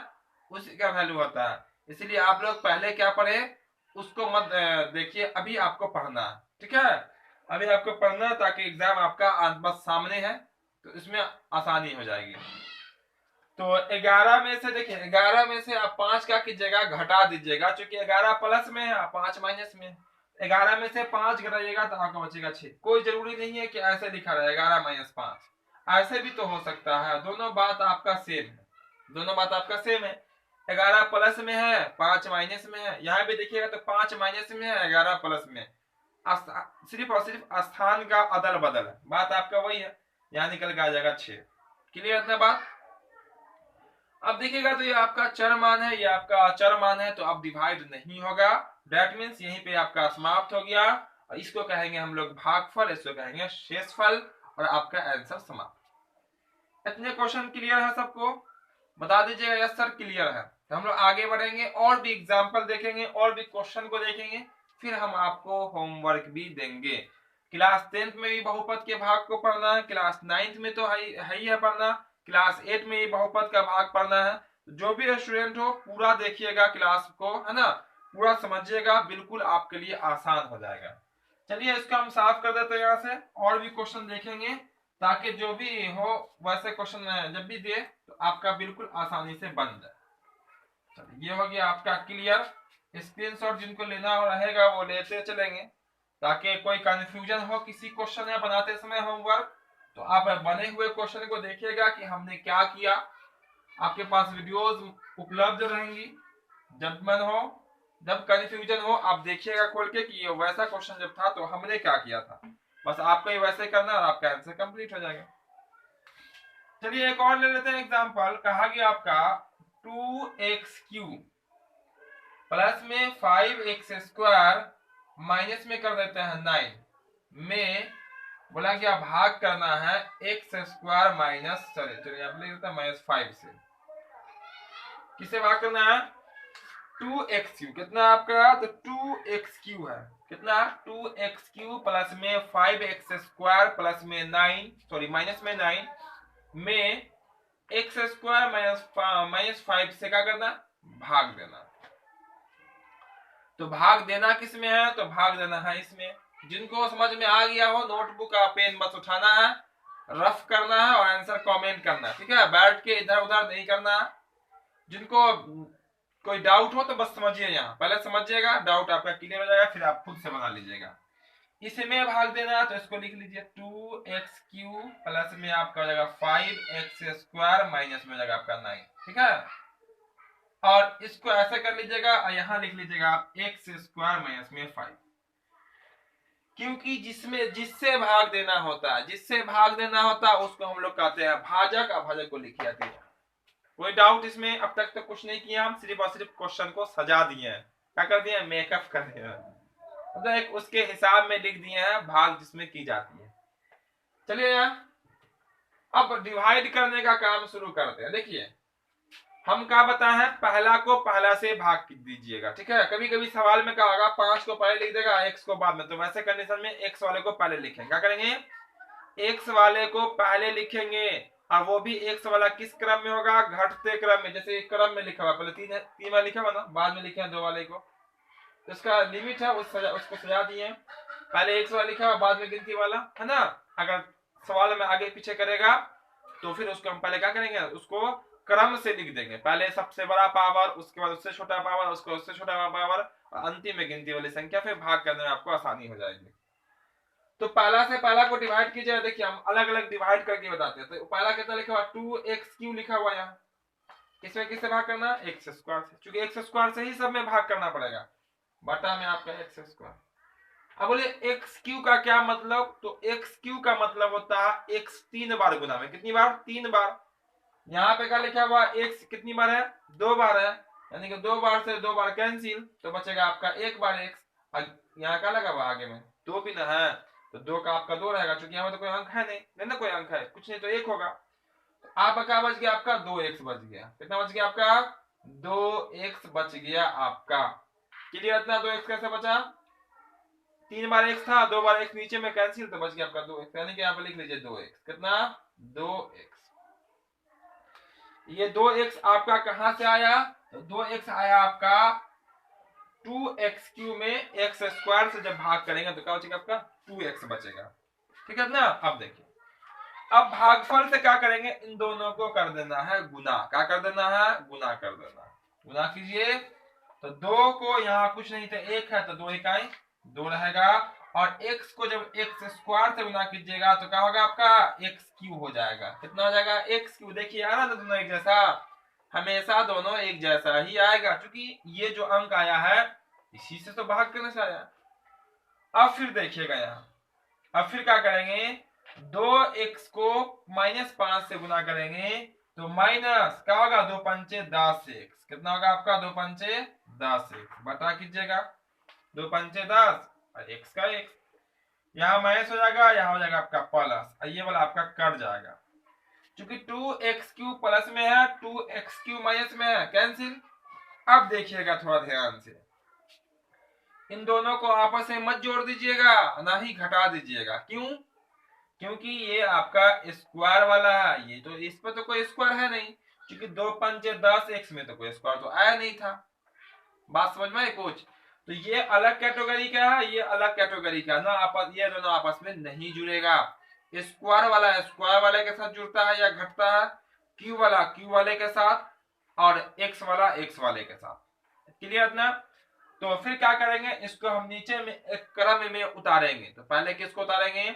Speaker 1: उसी का वैल्यू होता है, इसलिए आप लोग पहले क्या पढ़े उसको मत देखिए, अभी आपको पढ़ना है। ठीक है, अभी आपको पढ़ना है ताकि एग्जाम आपका बस सामने है तो इसमें आसानी हो जाएगी। तो 11 में से देखिए, 11 में से आप 5 का कीजिएगा घटा दीजिएगा, क्योंकि 11 प्लस में है 5 माइनस में, 11 में से 5 घटाइएगा तो आपका बचेगा 6। कोई जरूरी नहीं है कि ऐसे लिखा रहे 11 माइनस 5, ऐसे भी तो हो सकता है, दोनों बात आपका सेम है, दोनों बात आपका सेम है। 11 प्लस में है 5 माइनस में है, यहाँ भी देखिएगा तो 5 माइनस में है 11 प्लस में, सिर्फ और सिर्फ स्थान का अदल बदल है, बात आपका वही है, यहाँ निकल के आ जाएगा 6। क्लियर इतना बात। अब देखिएगा तो ये आपका चर मान है, ये आपका चर मान है, तो अब डिवाइड नहीं होगा, दैट मीन्स यहीं पे आपका समाप्त हो गया, और इसको कहेंगे हम लोग भागफल, इसको कहेंगे शेषफल, और आपका आंसर समाप्त। इतने क्वेश्चन क्लियर है सबको, बता दीजिएगा यस सर क्लियर है। तो हम लोग आगे बढ़ेंगे और भी एग्जाम्पल देखेंगे और भी क्वेश्चन को देखेंगे, फिर हम आपको होमवर्क भी देंगे। क्लास 10th में भी बहुपद के भाग को पढ़ना है, क्लास 9th में तो है ही है पढ़ना, क्लास 8 में भी बहुपद का भाग पढ़ना है। जो भी स्टूडेंट हो पूरा देखिएगा क्लास को, है ना, पूरा समझिएगा, बिल्कुल आपके लिए आसान हो जाएगा। चलिए इसको हम साफ कर देते हैं यहाँ से, और भी क्वेश्चन देखेंगे ताकि जो भी हो वैसे क्वेश्चन जब भी दे तो आपका बिल्कुल आसानी से बन जाए। चलिए ये हो गया आपका क्लियर, स्क्रीनशॉट जिनको लेना रहेगा वो लेते चलेंगे, ताकि कोई कंफ्यूजन हो किसी क्वेश्चन या बनाते समय होमवर्क, तो आप बने हुए क्वेश्चन को देखिएगा कि हमने क्या किया। आपके पास वीडियोस उपलब्ध रहेंगी, जब मन हो, जब कंफ्यूजन हो, आप देखिएगा खोल के कि ये वैसा क्वेश्चन जब था तो हमने क्या किया था। बस आपको ये वैसे करना और आपका आंसर कंप्लीट हो जाएगा। चलिए एक और ले लेते हैं एग्जांपल। कहा गया आपका 2x³ प्लस में 5x² माइनस में कर देते हैं 9 में बोला गया भाग करना है x² माइनस चलिए आप लिख देते हैं -5 से। किसे भाग करना है? 2x³ कितना आपका? तो 2x³ है कितना? 2x³ प्लस में 5x² प्लस में 9 सॉरी माइनस में 9 में x² माइनस 5 से क्या करना? भाग देना। तो भाग देना किस में है? तो भाग देना है इसमें। जिनको समझ में आ गया हो नोटबुक का पेन बस उठाना है, रफ करना है और आंसर कमेंट करना है, ठीक है? बैठ के इधर उधर नहीं करना। जिनको कोई डाउट हो तो बस समझिए, यहाँ पहले समझिएगा, डाउट आपका क्लियर हो जाएगा, फिर आप खुद से बना लीजिएगा। इसमें भाग देना है तो इसको लिख लीजिए 2x³ प्लस में आपका हो जाएगा 5x² माइनस में हो जाएगा आपका 9, ठीक है? और इसको ऐसे कर लीजिएगा और यहां लिख लीजिएगा आप x² माइनस में 5, क्योंकि जिससे भाग देना होता है, जिससे भाग देना होता है उसको हम लोग कहते हैं भाजक। अभाजक को लिखी जाती है। कोई डाउट इसमें? अब तक तो कुछ नहीं किया, हम सिर्फ और सिर्फ क्वेश्चन को सजा दिए हैं। क्या कर दिए? मेकअप कर दिए हैं, मतलब एक उसके हिसाब में लिख दिए हैं भाग जिसमें की जाती है। चलिए यार अब डिवाइड करने का काम शुरू करते हैं। देखिए हम क्या बताए हैं, पहला को पहला से भाग दीजिएगा, ठीक है? कभी कभी सवाल में क्या होगा, 5 को पहले लिख देगा, x को बाद में, तो वैसे कंडीशन में x वाले को पहले लिखेंगे। क्या करेंगे? x वाले को पहले लिखेंगे, और वो भी x वाला किस क्रम में होगा? घटते क्रम में। जैसे क्रम में लिखा हुआ, पहले 3 वाला लिखा हुआ ना, बाद में लिखे हैं 2 वाले को, तो इसका लिमिट है उसको सजा दिए। पहले x वाला लिखा हुआ, बाद में गिनती वाला, है ना? अगर सवाल में आगे पीछे करेगा तो फिर उसको हम पहले क्या करेंगे, उसको क्रम से लिख देंगे। पहले सबसे बड़ा पावर, उसके बाद उससे छोटा पावर, उसको उससे छोटा पावर, और अंतिम में गिनती वाली संख्या, फिर भाग करने में आपको आसानी हो जाएगी। तो पहला से पहला को डिवाइड कीजिए। देखिए हम अलग अलग डिवाइड करके बताते हैं। तो पहला कितना लिखा हुआ? 2x³ लिखा हुआ यहाँ। इसमें किससे भाग करना? x² से, क्योंकि x² से ही सब में भाग करना पड़ेगा, बटा में आपका x²। अब बोले x³ का क्या मतलब? तो x³ का मतलब होता है x 3 बार गुना में। कितनी बार? 3 बार। यहाँ पे क्या लिखा हुआ? x कितनी बार है? 2 बार है, यानी कि 2 बार से 2 बार कैंसिल, तो बचेगा आपका 1 बार x। यहाँ क्या लगा हुआ? आगे में 2 भी ना है, तो 2 का आपका 2 रहेगा, क्योंकि यहाँ में तो कोई अंक है नहीं ना, कोई अंक है कुछ नहीं, तो 1 होगा। तो आपका क्या बच गया? आपका 2x बच गया। कितना बच गया आपका? 2x बच गया आपका। क्लियर? इतना 2x कैसे बचा? 3 बार x था, 2 बार x नीचे में कैंसिल, तो बच गया आपका 2x, यानी कि यहाँ पे लिख लीजिए 2x। कितना? 2x। ये 2x आपका कहां से आया? तो 2x आया आपका 2x³ में x² से जब भाग करेंगे तो क्या बचेगा आपका? 2x बचेगा, ठीक है ना? अब देखिए, अब भागफल से क्या करेंगे? इन दोनों को कर देना है गुना। क्या कर देना है? गुना कर देना। गुना कीजिए, तो 2 को यहाँ कुछ नहीं था, 1 है, तो 2 इकाई 2 रहेगा, और x को जब x² से गुना कीजिएगा तो क्या होगा आपका? x³ हो जाएगा। कितना हो जाएगा? x³। देखिए आ रहा ना दोनों एक जैसा, हमेशा दोनों एक जैसा ही आएगा, क्योंकि ये जो अंक आया है इसी से तो भाग करने से आया। अब फिर देखिएगा यहाँ, अब फिर क्या करेंगे? 2x को -5 से गुना करेंगे तो माइनस क्या होगा? 2 पंचे 10x। कितना होगा आपका? 2 पंचे 10x, बटा कीजिएगा, 2 पंचे 10 और x का x, यहाँ माइनस हो जाएगा, यहाँ हो जाएगा आपका प्लस, और ये वाला आपका कट जाएगा। क्योंकि 2x³ प्लस में है, 2x³ माइनस में है, कैंसिल। अब देखिएगा थोड़ा ध्यान से, इन दोनों को आपस में मत जोड़ दीजिएगा, ना ही घटा दीजिएगा। क्यों? क्योंकि ये आपका स्क्वायर वाला है, ये तो इस पर तो कोई स्क्वायर है नहीं, क्योंकि 2 पंचे 10x में तो कोई स्क्वायर तो आया नहीं था। बात समझ में कुछ? तो ये अलग कैटेगरी का है, ये अलग कैटेगरी का ना, आपस ये दोनों आपस में नहीं जुड़ेगा। स्क्वायर वाला स्क्वायर वाले के साथ जुड़ता है या घटता है, क्यू वाला क्यू वाले के साथ, और एक्स वाला एक्स वाले के साथ। क्लियर ना? तो फिर क्या करेंगे, इसको हम नीचे में एक क्रम में उतारेंगे। तो पहले किसको उतारेंगे,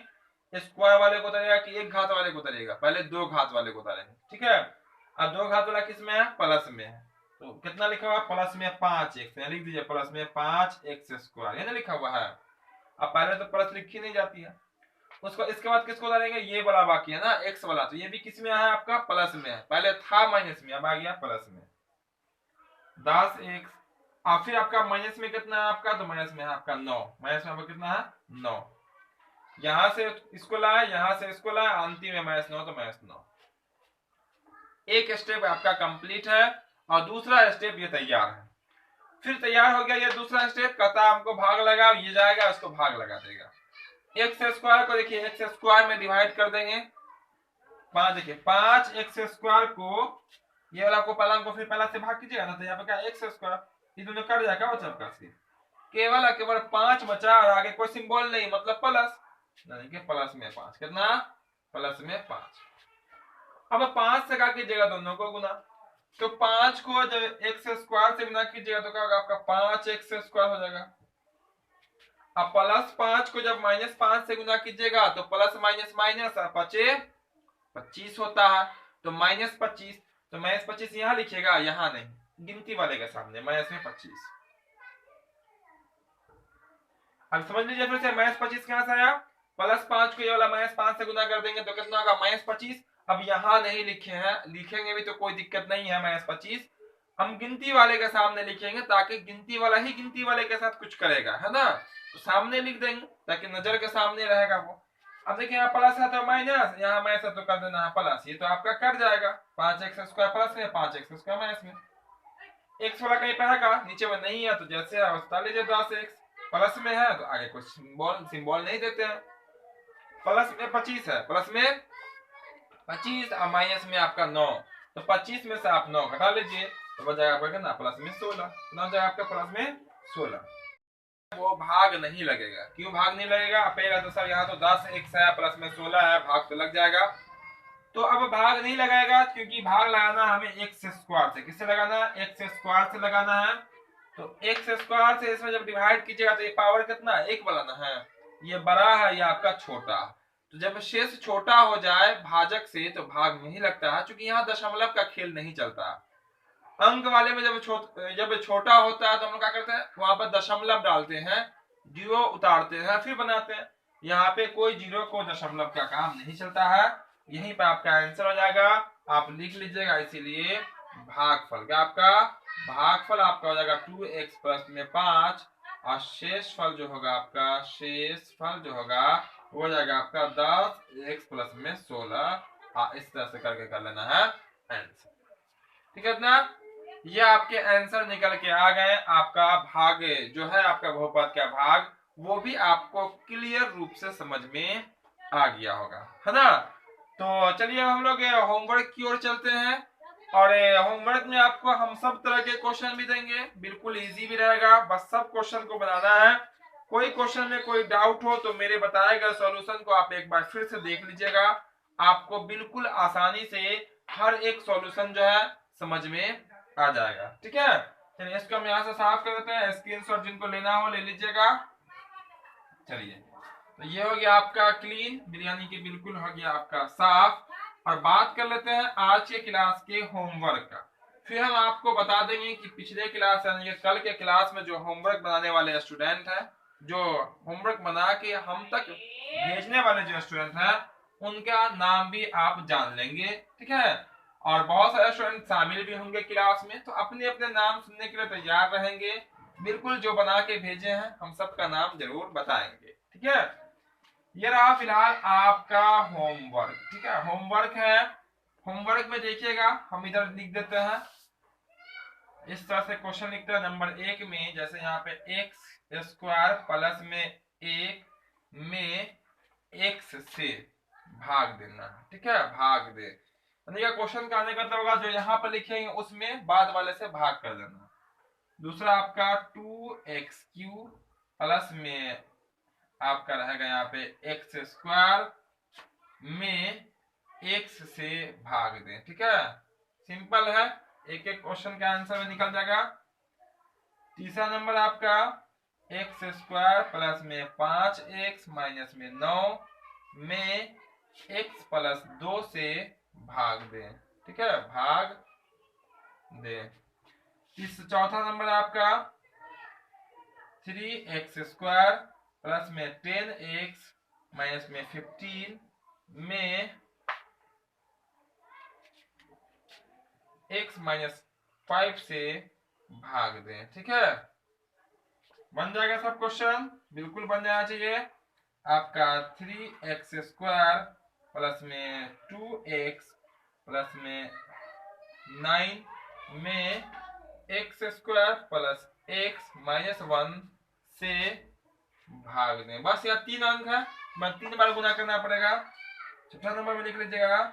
Speaker 1: स्क्वायर वाले को उतारेगा कि एक घात वाले को उतारेगा, पहले दो घात वाले को उतारेंगे, ठीक है। अब दो घात वाला किस में है, प्लस में है, तो कितना लिखा हुआ प्लस में 5x, लिख दीजिए प्लस में 5x स्क्वायर, ये ना लिखा हुआ है। अब पहले तो प्लस लिखी नहीं जाती है, उसको इसके बाद किसको उतारेंगे, ये वाला बाकी है ना x वाला, तो ये भी किस में है आपका, प्लस में है, पहले था माइनस में, अब आ गया प्लस में 10x। और फिर आपका माइनस में कितना है आपका, तो माइनस में है आपका 9, माइनस में आपका कितना है 9, यहां से इसको लाए, यहां से इसको लाए, अंतिम में माइनस 9, तो माइनस 9। एक स्टेप आपका कंप्लीट है और दूसरा स्टेप ये तैयार है। फिर तैयार हो गया ये दूसरा स्टेप, कहता हमको भाग लगा, ये जाएगा उसको भाग लगा देगा। एक्स स्क्वायर को देखिए एक्स स्क्वायर में डिवाइड कर देंगे, 5 देखिए 5x स्क्वायर को ये वाला को पहला को फिर पहला से भाग कीजिएगा ना, तो यहाँ पे क्या एक्स स्क्वायर, ये दोनों कट जाएगा, बचा आपका सिर्फ केवल 5 बचा, और आगे कोई सिंबल नहीं, मतलब प्लस, यानी कि प्लस में 5, कितना प्लस में 5। अब 5 से क्या कीजिएगा, दोनों को गुना, तो 5 को जब एक्स स्क्वायर से गुना कीजिएगा तो क्या होगा आपका 5x स्क्वायर हो जाएगा। अब प्लस 5 को जब माइनस 5 से गुना कीजिएगा तो प्लस माइनस माइनस बचे 25 होता है, तो -25, तो -25 यहाँ लिखिएगा, यहाँ नहीं, गिनती वाले के सामने माइनस में 25। अब समझ लीजिए फिर से -25 कहां से आया, +5 को ये वाला -5 से गुना कर देंगे तो कितना होगा -25। अब यहाँ नहीं लिखे हैं, लिखेंगे भी तो कोई दिक्कत नहीं है, -25 हम गिनती वाले के सामने लिखेंगे ताकि गिनती वाला ही गिनती वाले के साथ कुछ करेगा, है ना, तो सामने लिख देंगे ताकि नजर के सामने रहेगा वो। अब देखिए यहाँ प्लस है तो माइनस, यहाँ माइनस है तो कर देना है प्लस, ये तो आपका कट जाएगा, 5x स्क्वायर प्लस में 5x स्क्वायर माइनस में, x वाला कहीं पे है का, नीचे में नहीं है तो जैसे है उतना लीजिए, 10x प्लस में है तो आगे कुछ सिंबल नहीं देते हैं, प्लस में 25 है, प्लस में 25 और माइनस में आपका 9, तो 25 में से आप 9 घटा लीजिए तो बच जाएगा आपका कितना, प्लस में 16, कितना जाएगा आपका प्लस में 16। वो भाग नहीं लगेगा, क्यों भाग नहीं लगेगा, अपेगा तो सर यहाँ तो 10x है प्लस में 16 है, भाग तो लग जाएगा। तो अब भाग नहीं लगाएगा क्योंकि भाग लगाना हमें एक्स स्क्वायर से, किससे लगाना है, एक्स स्क्वायर से लगाना है। तो एक्स स्क्वायर से इसमें जब डिवाइड कीजिएगा तो ये पावर कितना, एक बनाना है, ये बड़ा है ये आपका छोटा, तो जब शेष छोटा हो जाए भाजक से तो भाग नहीं लगता है, क्योंकि यहाँ दशमलव का खेल नहीं चलता। अंक वाले में जब छोटा होता है तो हम लोग क्या करते हैं, वहां पर दशमलव डालते हैं, जीरो उतारते हैं फिर बनाते हैं, यहाँ पे कोई जीरो को दशमलव का काम नहीं चलता है। यहीं पे आपका आंसर हो जाएगा, आप लिख लीजिएगा, इसीलिए भागफल क्या आपका, भागफल आपका हो जाएगा 2x प्लस में 5, और शेष फल जो होगा आपका, शेष फल जो होगा वो हो जाएगा आपका 10x प्लस में 16। इस तरह से करके कर लेना है आंसर, ठीक है ना। ये आपके आंसर निकल के आ गए, आपका भाग जो है आपका बहुपद का भाग वो भी आपको क्लियर रूप से समझ में आ गया होगा, है ना। तो चलिए हम लोग होमवर्क की ओर चलते हैं, और होमवर्क में आपको हम सब तरह के क्वेश्चन भी देंगे, बिल्कुल इजी भी रहेगा, बस सब क्वेश्चन को बनाना है। कोई क्वेश्चन में कोई डाउट हो तो मेरे बताए गए सॉल्यूशन को आप एक बार फिर से देख लीजिएगा, आपको बिल्कुल आसानी से हर एक सॉल्यूशन जो है समझ में आ जाएगा, ठीक है। चलिए इसको हम यहाँ से साफ कर देते हैं, स्क्रीनशॉट जिनको लेना हो ले लीजिएगा। चलिए तो ये हो गया आपका क्लीन, बिरयानी की बिल्कुल हो गया आपका साफ। और बात कर लेते हैं आज के क्लास के होमवर्क का, फिर हम आपको बता देंगे कि पिछले क्लास यानी कल के क्लास में जो होमवर्क बनाने वाले स्टूडेंट हैं, जो होमवर्क बना के हम तक भेजने वाले जो स्टूडेंट हैं, उनका नाम भी आप जान लेंगे, ठीक है। और बहुत सारे स्टूडेंट शामिल भी होंगे क्लास में, तो अपने अपने नाम सुनने के लिए तैयार रहेंगे, बिल्कुल जो बना के भेजे हैं हम सबका नाम जरूर बताएंगे, ठीक है। ये रहा फिलहाल आपका होमवर्क, ठीक है, होमवर्क है। होमवर्क में देखिएगा हम इधर लिख देते हैं, इस तरह से क्वेश्चन लिखते हैं नंबर 1 में, जैसे यहाँ पे एक्स स्क्वायर प्लस में 1 में एक्स से भाग देना, ठीक है, भाग दे, क्वेश्चन का आने का मतलब होगा जो यहाँ पर लिखेंगे उसमें बाद वाले से भाग कर देना। दूसरा आपका 2x³ प्लस में आपका रहेगा यहाँ पे एक्स स्क्वायर में x से भाग दें, ठीक है, सिंपल है, एक एक क्वेश्चन का आंसर में निकल जाएगा। तीसरा नंबर आपका एक्स स्क्वायर प्लस में 5x माइनस में 9 में x प्लस 2 से भाग दें। ठीक है, भाग दें। इस चौथा नंबर आपका 3x स्क्वायर प्लस में 10x माइनस में 15 में x माइनस 5 से भाग दें। ठीक है, बन जाएगा सब क्वेश्चन, बिल्कुल बन जाना चाहिए आपका। 3x स्क्वायर प्लस में 2x प्लस में 9 में x square plus x minus 1 से भाग दें। बस यह 3 अंक है, मैं 3 बार गुना करना पड़ेगा। छठा नंबर में लिख लीजिएगा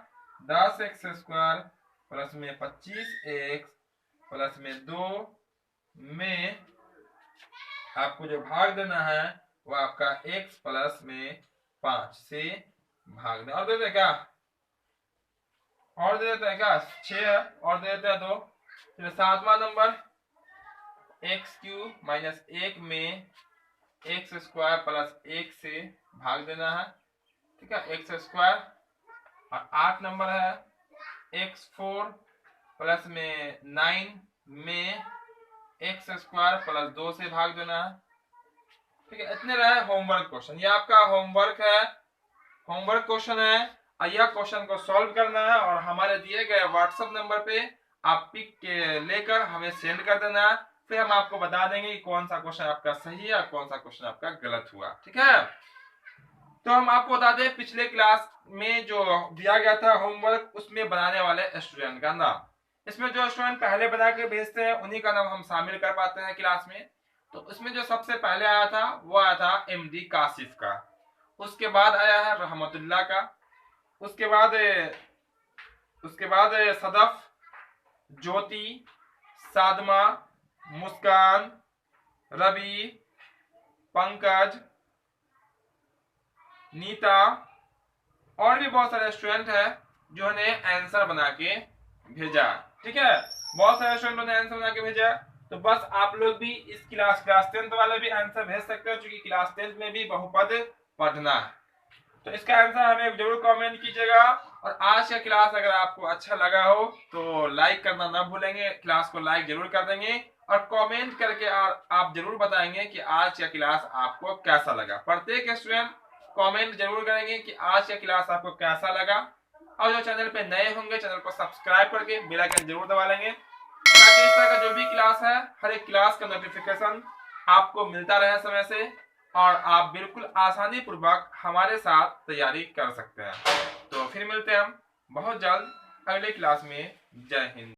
Speaker 1: 10x स्क्वायर प्लस में 25x प्लस में 2 में आपको जो भाग देना है वो आपका x प्लस में 5 से भाग दें। और दे देते क्या, और दे देते हैं क्या, 6 और दे देते हैं 2। फिर सातवां नंबर एक्स क्यूब माइनस 1 में एक्स स्क्वायर प्लस 1 से भाग देना है। ठीक है, एक्स स्क्वायर। और 8 नंबर है x4 प्लस में 9 में एक्स स्क्वायर प्लस 2 से भाग देना है। ठीक है, इतने रहे होमवर्क क्वेश्चन। ये आपका होमवर्क है, होमवर्क क्वेश्चन है, और यह क्वेश्चन को सॉल्व करना है और हमारे दिए गए व्हाट्सएप नंबर पे आप पिक के लेकर हमें सेंड कर देना है। फिर हम आपको बता देंगे कि कौन सा क्वेश्चन आपका सही है और कौन सा क्वेश्चन आपका गलत हुआ। ठीक है, तो हम आपको बता दें पिछले क्लास में जो दिया गया था होमवर्क, उसमें बनाने वाले स्टूडेंट का नाम, इसमें जो स्टूडेंट पहले बना के भेजते हैं उन्हीं का नाम हम शामिल कर पाते हैं क्लास में। तो उसमें जो सबसे पहले आया था वो आया था एमडी काशिफ का, उसके बाद आया है रहमतुल्लाह का, उसके बाद सदफ, ज्योति, सादमा, मुस्कान, रवि, पंकज, नीता और भी बहुत सारे स्टूडेंट है जिन्होंने आंसर बना के भेजा। ठीक है, बहुत सारे स्टूडेंट ने आंसर बना के भेजा। तो बस आप लोग भी इस क्लास 10th वाले भी आंसर भेज सकते हो, क्योंकि क्लास 10th में भी बहुपद पढ़ना है। तो इसका आंसर हमें जरूर कमेंट कीजिएगा। और आज का क्लास अगर आपको अच्छा लगा हो तो लाइक करना ना भूलेंगे, क्लास को लाइक जरूर कर देंगे और कमेंट करके आप जरूर बताएंगे कि आज का क्लास आपको कैसा लगा। प्रत्येक स्टूडेंट कमेंट जरूर करेंगे कि आज का क्लास आपको कैसा लगा। और जो चैनल पे नए होंगे चैनल को सब्सक्राइब करके बेल आइकन जरूर दबा लेंगे, ताकि इस तरह का जो भी क्लास है हर एक क्लास का नोटिफिकेशन आपको मिलता रहे समय से, और आप बिल्कुल आसानी पूर्वक हमारे साथ तैयारी कर सकते हैं। तो फिर मिलते हैं हम बहुत जल्द अगले क्लास में। जय हिंद।